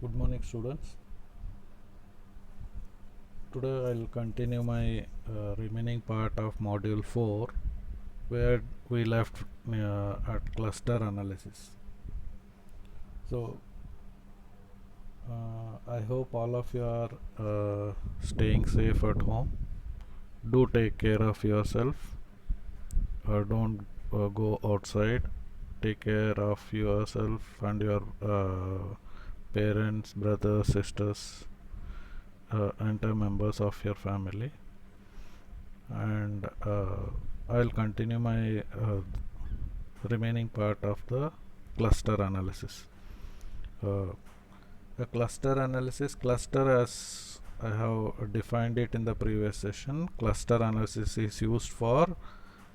Good morning, students. Today I'll continue my remaining part of module 4 where we left at cluster analysis. So I hope all of you are staying safe at home. Do take care of yourself. Don't go outside. Take care of yourself and your parents, brothers, sisters, entire members of your family. And I'll continue my remaining part of the cluster analysis. The cluster analysis, cluster as I have defined it in the previous session, cluster analysis is used for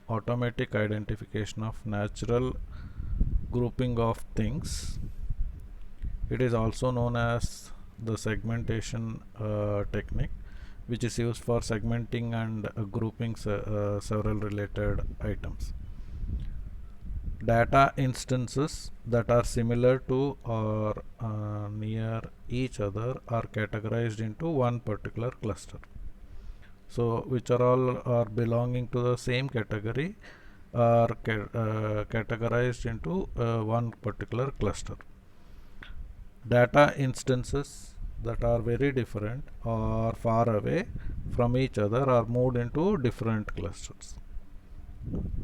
automatic identification of natural grouping of things. It is also known as the segmentation technique, which is used for segmenting and grouping several related items. Data instances that are similar to or near each other are categorized into one particular cluster. So which are all are belonging to the same category are categorized into one particular cluster. Data instances that are very different or far away from each other are moved into different clusters.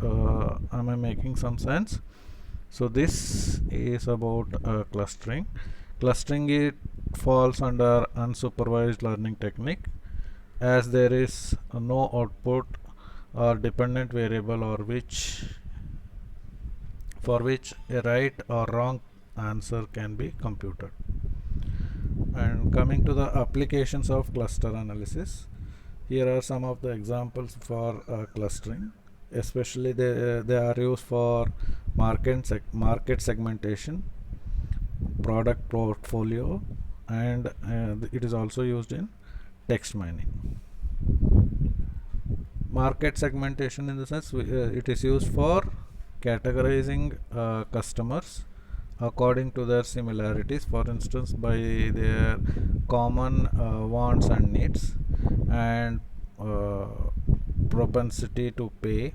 Am I making some sense? So this is about clustering. Clustering, it falls under unsupervised learning technique, as there is no output or dependent variable for which a right or wrong answer can be computed. And coming to the applications of cluster analysis, here are some of the examples for clustering. Especially they are used for market segmentation, product portfolio, and it is also used in text mining. Market segmentation, in the sense it is used for categorizing customers according to their similarities, for instance by their common wants and needs and propensity to pay,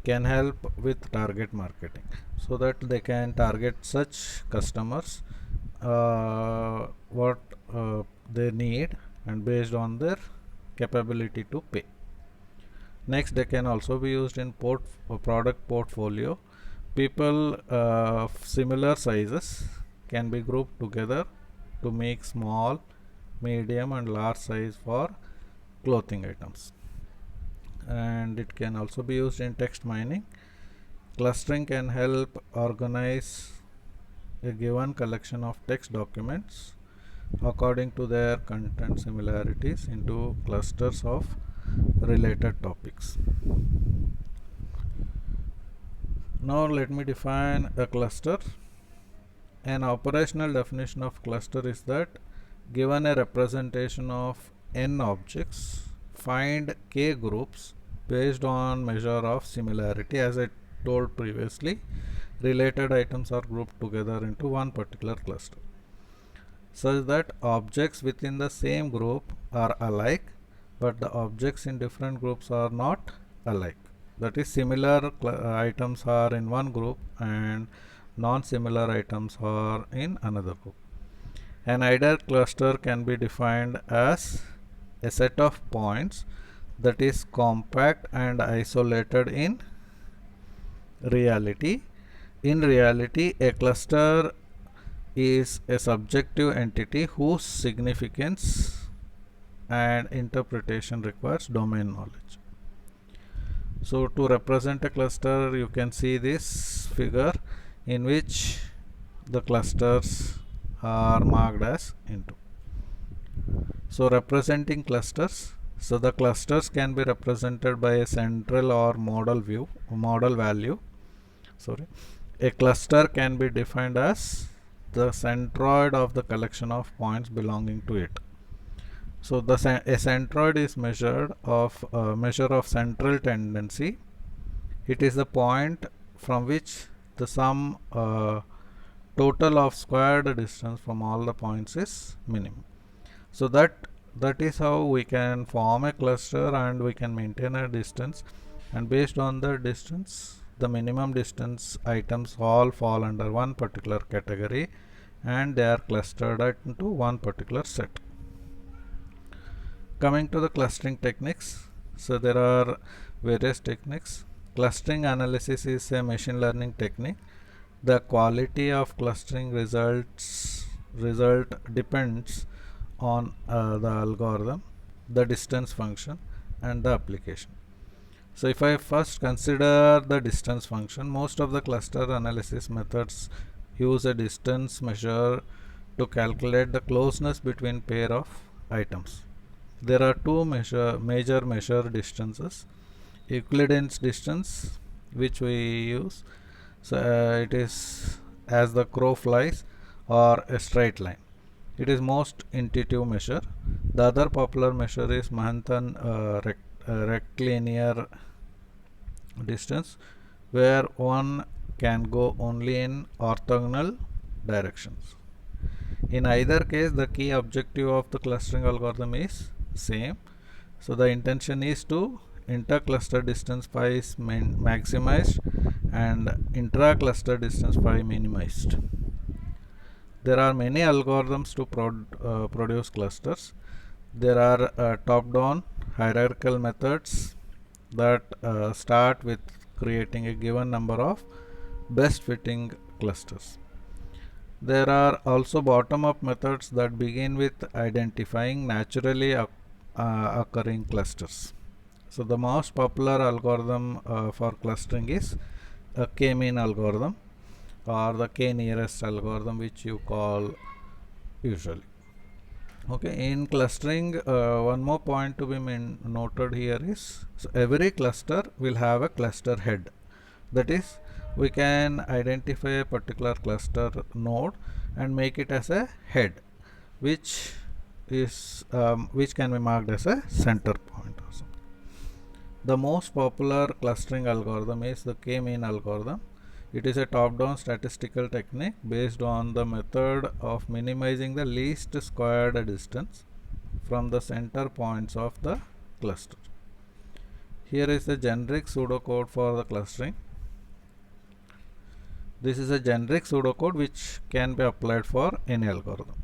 can help with target marketing, so that they can target such customers what they need and based on their capability to pay. Next, they can also be used in product portfolio. People of similar sizes can be grouped together to make small, medium and large size for clothing items. And it can also be used in text mining. Clustering can help organize a given collection of text documents according to their content similarities into clusters of related topics. Now let me define a cluster. An operational definition of cluster is that given a representation of n objects, find k groups based on measure of similarity. As I told previously, related items are grouped together into one particular cluster, such that objects within the same group are alike, but the objects in different groups are not alike. That is, similar items are in one group and non-similar items are in another group. An ideal cluster can be defined as a set of points that is compact and isolated in reality. In reality, a cluster is a subjective entity whose significance and interpretation requires domain knowledge. So to represent a cluster, you can see this figure in which the clusters are marked as into. So representing clusters, so the clusters can be represented by a central or model value. A cluster can be defined as the centroid of the collection of points belonging to it. So a centroid is measure of central tendency. It is the point from which the sum total of squared distance from all the points is minimum. So that is how we can form a cluster and we can maintain a distance, and based on the distance, the minimum distance items all fall under one particular category and they are clustered into one particular set. Coming to the clustering techniques, so there are various techniques. Clustering analysis is a machine learning technique. The quality of clustering result depends on the algorithm, the distance function, and the application. So if I first consider the distance function, most of the cluster analysis methods use a distance measure to calculate the closeness between pair of items. There are two major measure distances: Euclidean distance, which we use, so it is as the crow flies, or a straight line. It is most intuitive measure. The other popular measure is Manhattan rectilinear distance, where one can go only in orthogonal directions. In either case, the key objective of the clustering algorithm is same. So the intention is to intercluster distance phi is maximized and intra-cluster distance phi minimized. There are many algorithms to produce clusters. There are top-down hierarchical methods that start with creating a given number of best fitting clusters. There are also bottom-up methods that begin with identifying naturally occurring clusters. So the most popular algorithm for clustering is a k-mean algorithm, or the k-nearest algorithm, which you call usually. Okay, in clustering, one more point to be noted here is, so every cluster will have a cluster head. That is, we can identify a particular cluster node and make it as a head, which can be marked as a center point or something. The most popular clustering algorithm is the k-mean algorithm. It is a top-down statistical technique based on the method of minimizing the least squared distance from the center points of the cluster. Here is the generic pseudocode for the clustering. This is a generic pseudocode which can be applied for any algorithm.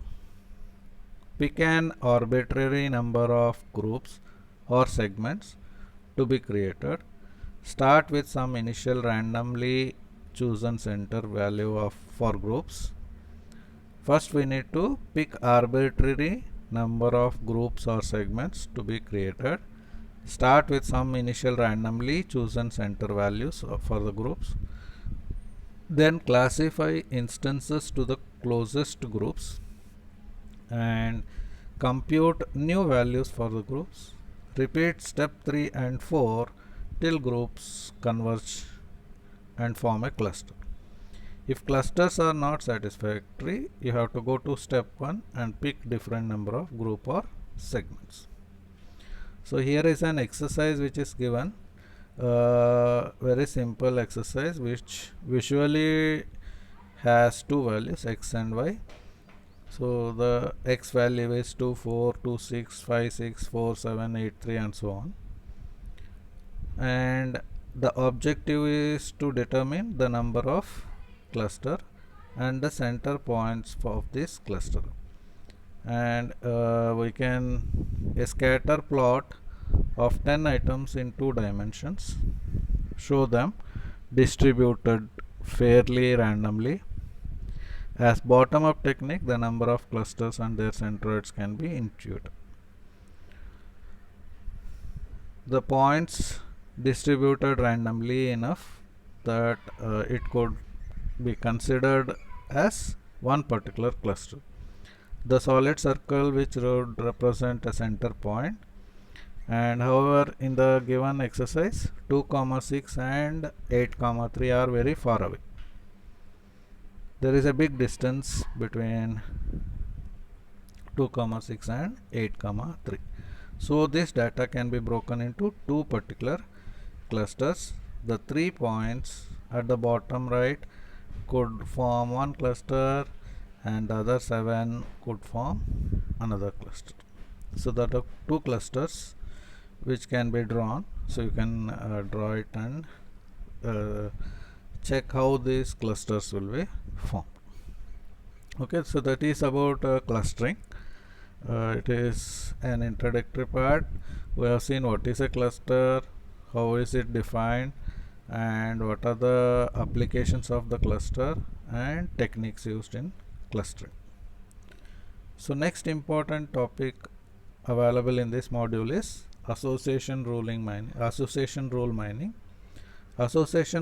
Pick an arbitrary number of groups or segments to be created. Start with some initial randomly chosen center value for groups. First, we need to pick arbitrary number of groups or segments to be created. Start with some initial randomly chosen center values for the groups. Then classify instances to the closest groups and compute new values for the groups. Repeat step 3 and 4 till groups converge and form a cluster. If clusters are not satisfactory, you have to go to step 1 and pick different number of group or segments. So here is an exercise which is given, very simple exercise which visually has two values, x and y. So the x value is 2, 4, 2, 6, 5, 6, 4, 7, 8, 3 and so on. And the objective is to determine the number of cluster and the center points of this cluster. And we can a scatter plot of 10 items in 2 dimensions, show them distributed fairly randomly. As bottom-up technique, the number of clusters and their centroids can be intuited. The points distributed randomly enough that it could be considered as one particular cluster. The solid circle which would represent a center point, and however in the given exercise 2, 6 and 8, 3 are very far away. There is a big distance between 2, 6 and 8, 3. So this data can be broken into 2 particular clusters. The 3 points at the bottom right could form one cluster and the other 7 could form another cluster. So that are two clusters which can be drawn. So you can draw it and check how these clusters will be formed. Okay, so that is about clustering. It is an introductory part. We have seen what is a cluster, how is it defined, and what are the applications of the cluster and techniques used in clustering. So next important topic available in this module is association rule mining. Association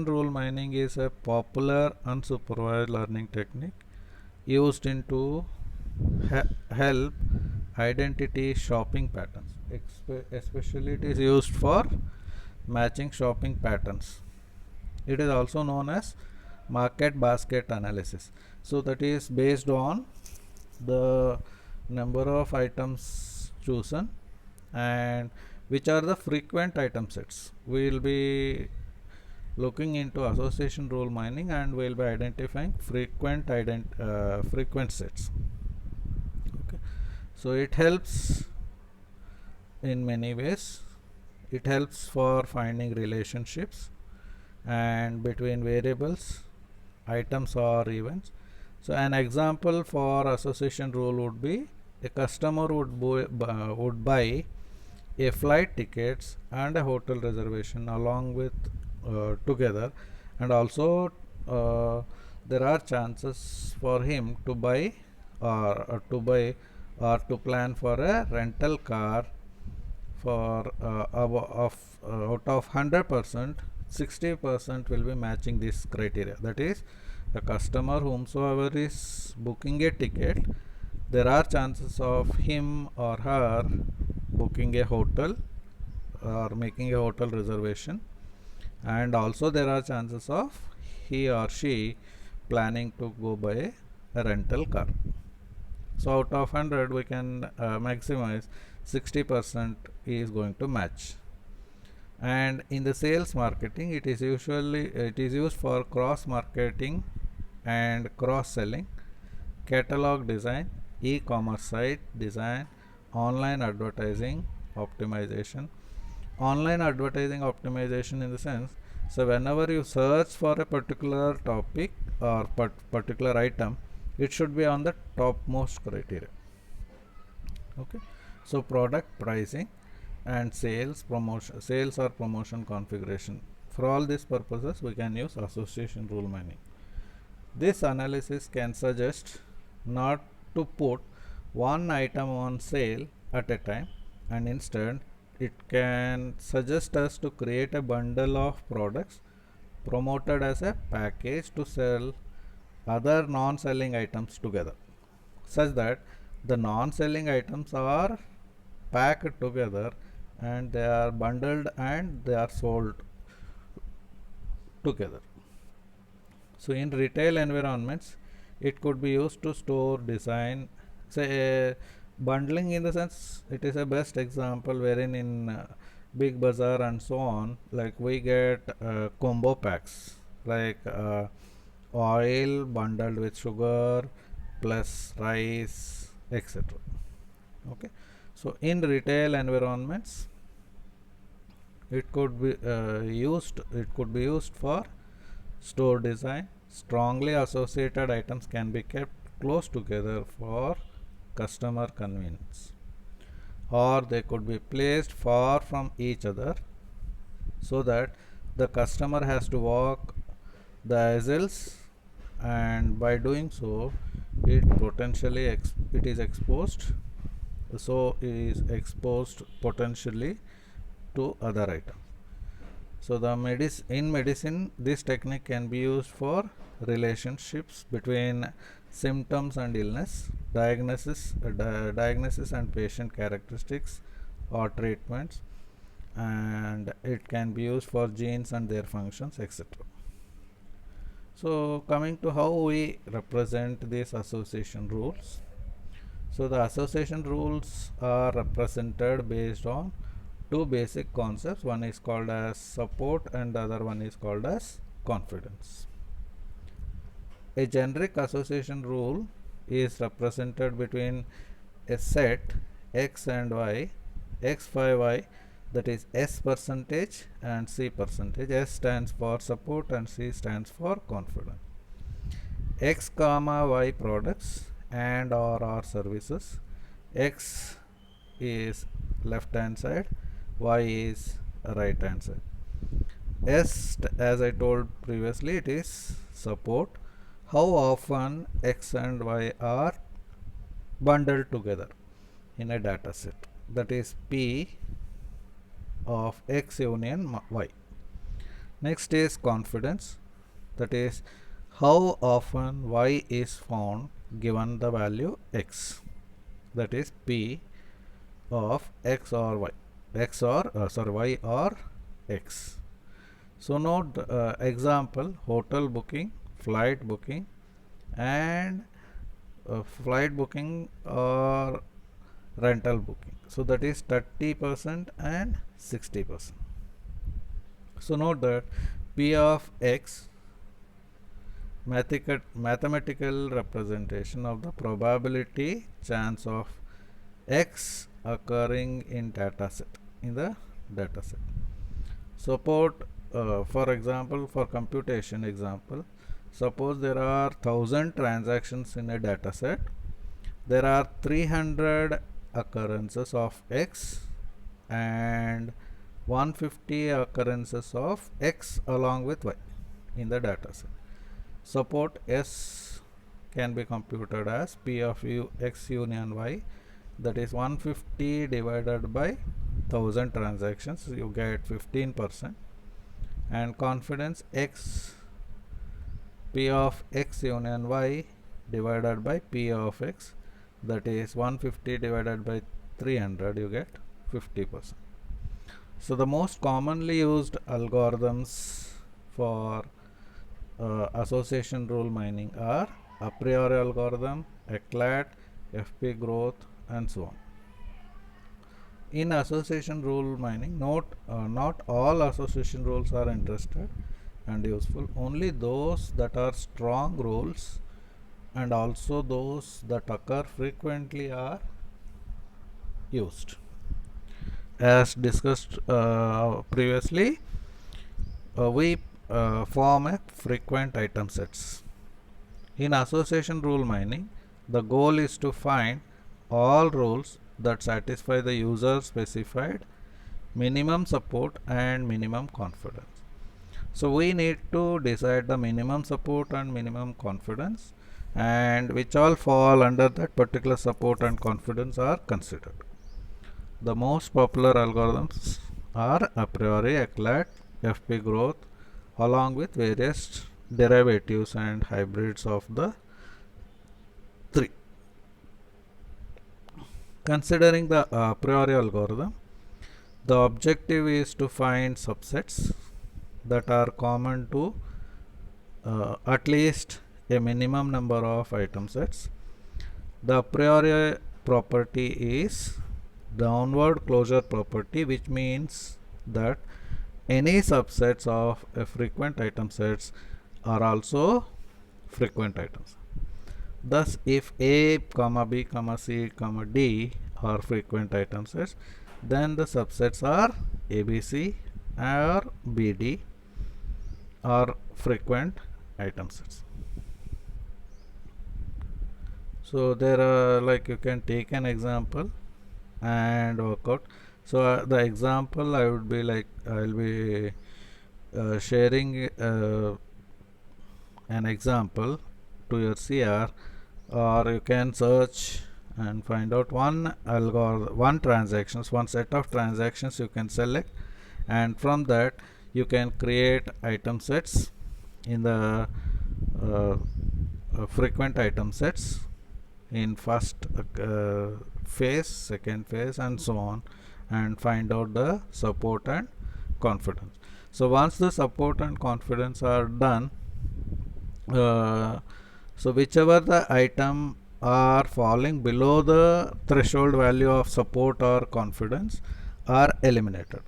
rule mining is a popular unsupervised learning technique used to help identity shopping patterns. Especially it is used for matching shopping patterns. It is also known as market basket analysis. So that is based on the number of items chosen and which are the frequent item sets. We will be looking into association rule mining and we will be identifying frequent sets. Okay. So it helps in many ways. It helps for finding relationships and between variables, items or events. So an example for association rule would be a customer would buy a flight tickets and a hotel reservation along with together, and also there are chances for him to buy or to plan for a rental car for out of 100%, 60% will be matching this criteria. That is, the customer whomsoever is booking a ticket, there are chances of him or her booking a hotel or making a hotel reservation, and also there are chances of he or she planning to go buy a rental car. So out of 100 we can maximize 60% is going to match. And in the sales marketing, it is used for cross marketing and cross selling, catalog design, e-commerce site design, online advertising optimization. Online advertising optimization in the sense, so whenever you search for a particular topic or particular item, it should be on the topmost criteria. Okay, so product pricing and sales or promotion configuration. For all these purposes we can use association rule mining. This analysis can suggest not to put one item on sale at a time, and instead it can suggest us to create a bundle of products promoted as a package to sell other non-selling items together, such that the non-selling items are packed together and they are bundled and they are sold together. So in retail environments, it could be used to store design. Say bundling in the sense, it is a best example wherein in Big Bazaar and so on, like we get combo packs like oil bundled with sugar plus rice, etc. Okay, so in retail environments, it could be used for store design. Strongly associated items can be kept close together for customer convenience, or they could be placed far from each other so that the customer has to walk the aisles, and by doing so it is exposed potentially to other items. So in medicine, this technique can be used for relationships between symptoms and illness, diagnosis and patient characteristics or treatments, and it can be used for genes and their functions, etc. So coming to how we represent these association rules. So the association rules are represented based on two basic concepts. One is called as support and the other one is called as confidence. A generic association rule is represented between a set x and y, x by y, that is S percentage and C percentage. S stands for support and C stands for confidence. X comma Y products and or are services. X is left hand side, Y is right hand side. S, as I told previously, it is support. How often X and Y are bundled together in a data set, that is P of X union Y. Next is confidence, that is how often Y is found given the value X, that is P of X or Y, Y or X. So note example: hotel booking, flight booking, and flight booking or rental booking. So that is 30% and 60%. So note that P of X, mathematical representation of the probability chance of X occurring in the data set. Support, for example, for computation example, suppose there are 1000 transactions in a data set. There are 300 occurrences of X and 150 occurrences of X along with Y in the data set. Support S can be computed as P of X union Y, that is 150 divided by 1000 transactions, you get 15%, and confidence X, P of X union Y divided by P of X, that is 150 divided by 300, you get 50%. So the most commonly used algorithms for association rule mining are a priori algorithm, ECLAT, FP growth, and so on. In association rule mining, not all association rules are interested and useful. Only those that are strong rules and also those that occur frequently are used. As discussed previously, we form a frequent item sets. In association rule mining, the goal is to find all rules that satisfy the user specified minimum support and minimum confidence. So we need to decide the minimum support and minimum confidence, and which all fall under that particular support and confidence are considered. The most popular algorithms are a priori, ECLAT, FP growth, along with various derivatives and hybrids of the three. Considering the a priori algorithm, the objective is to find subsets that are common to at least a minimum number of item sets. The a priori property is downward closure property, which means that any subsets of a frequent item sets are also frequent items. Thus, if A, B, C, D are frequent item sets, then the subsets are ABC or BD are frequent item sets. So there are, like, you can take an example and work out. So the example I would be like, I'll be sharing an example to your CR, or you can search and find out one set of transactions you can select, and from that you can create item sets in the frequent item sets in first phase, second phase, and so on, and find out the support and confidence. So once the support and confidence are done, so whichever the item are falling below the threshold value of support or confidence are eliminated.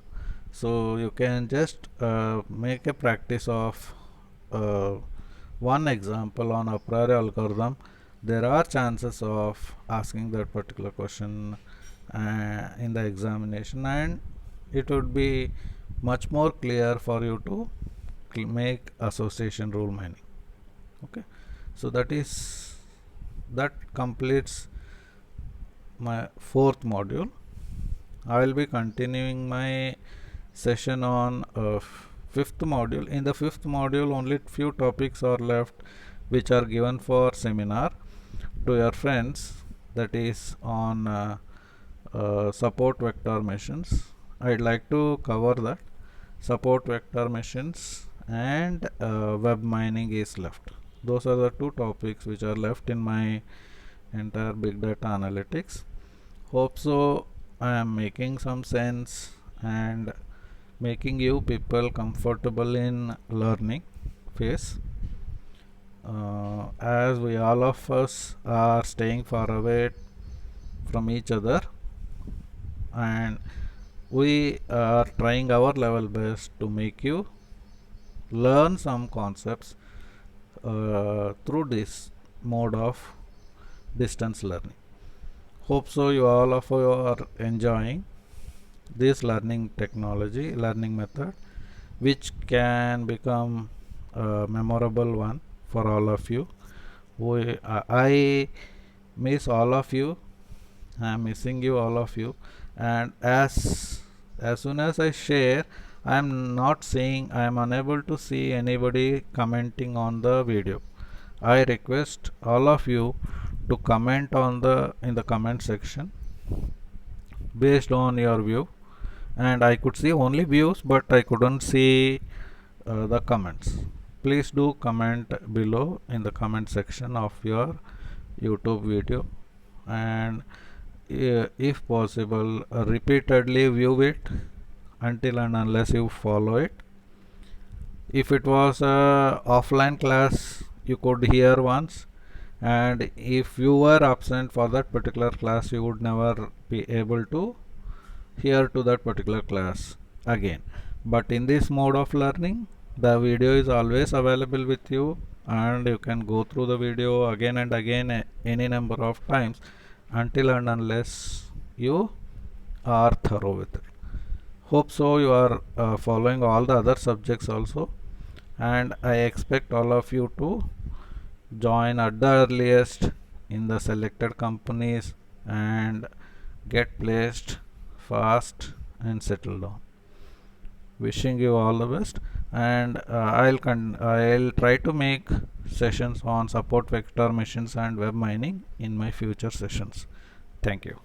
So you can just make a practice of one example on a priori algorithm, there are chances of asking that particular question in the examination, and it would be much more clear for you to make association rule mining. Okay, so that completes my fourth module. I will be continuing my session on fifth module. In the fifth module, only few topics are left which are given for seminar to your friends, that is on support vector machines. I'd like to cover that. Support vector machines and web mining is left. Those are the two topics which are left in my entire big data analytics. Hope so I am making some sense and making you people comfortable in learning phase. As we all of us are staying far away from each other, and we are trying our level best to make you learn some concepts through this mode of distance learning. Hope so you all of you are enjoying this learning technology, learning method, which can become a memorable one for all of you. I miss all of you. I am missing you, all of you, and as soon as I share, I am not seeing, I am unable to see anybody commenting on the video. I request all of you to comment on in the comment section based on your view, and I could see only views but I couldn't see the comments. Please do comment below in the comment section of your YouTube video, and if possible repeatedly view it until and unless you follow it. If it was a offline class, you could hear once, and if you were absent for that particular class, you would never be able to hear to that particular class again. But in this mode of learning, the video is always available with you, and you can go through the video again and again any number of times until and unless you are thorough with it. Hope so you are following all the other subjects also, and I expect all of you to join at the earliest in the selected companies and get placed fast and settle down. Wishing you all the best, and I'll try to make sessions on support vector machines and web mining in my future sessions. Thank you.